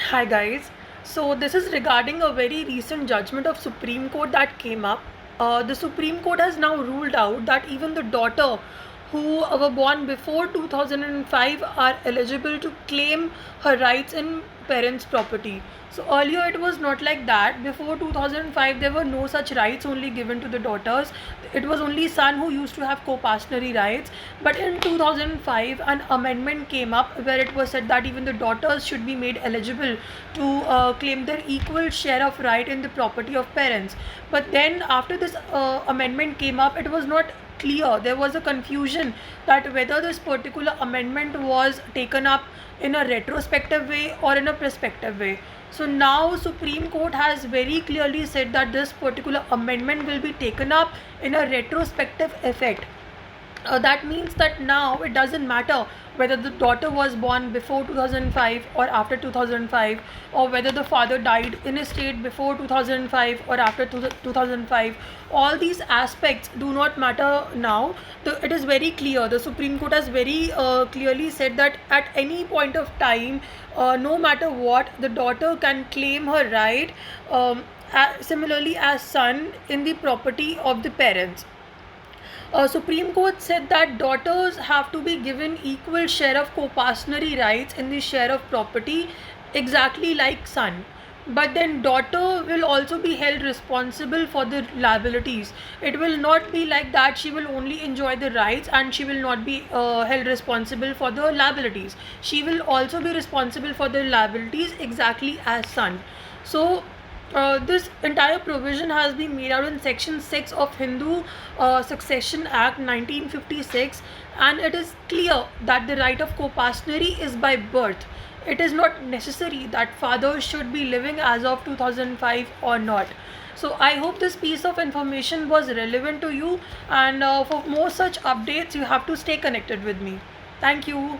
Hi guys. So this is regarding a very recent judgment of Supreme Court that came up. The Supreme Court has now ruled out that even the daughter who were born before 2005 are eligible to claim her rights in parents' property. So earlier it was not like that. Before 2005 there were no such rights only given to the daughters. It was only son who used to have co-parental rights. But in 2005 an amendment came up where it was said that even the daughters should be made eligible to claim their equal share of right in the property of parents. But then after this amendment came up, it was not clear. There was a confusion that whether this particular amendment was taken up in a retrospective way or in a prospective way. So now Supreme Court has very clearly said that this particular amendment will be taken up in a retrospective effect. That means that now it doesn't matter whether the daughter was born before 2005 or after 2005, or whether the father died in a state before 2005 or after 2005. All these aspects do not matter now. It is very clear. The Supreme Court has very clearly said that at any point of time, no matter what, the daughter can claim her right, similarly as son, in the property of the parents. Supreme Court said that daughters have to be given equal share of co-parental rights in the share of property, exactly like son. But then daughter will also be held responsible for the liabilities. It will not be like that she will only enjoy the rights and she will not be held responsible for the liabilities. She will also be responsible for the liabilities exactly as son. So this entire provision has been made out in Section 6 of Hindu Succession Act 1956, and it is clear that the right of co-parency is by birth. It is not necessary that fathers should be living as of 2005 or not. So I hope this piece of information was relevant to you, and for more such updates you have to stay connected with me. Thank you.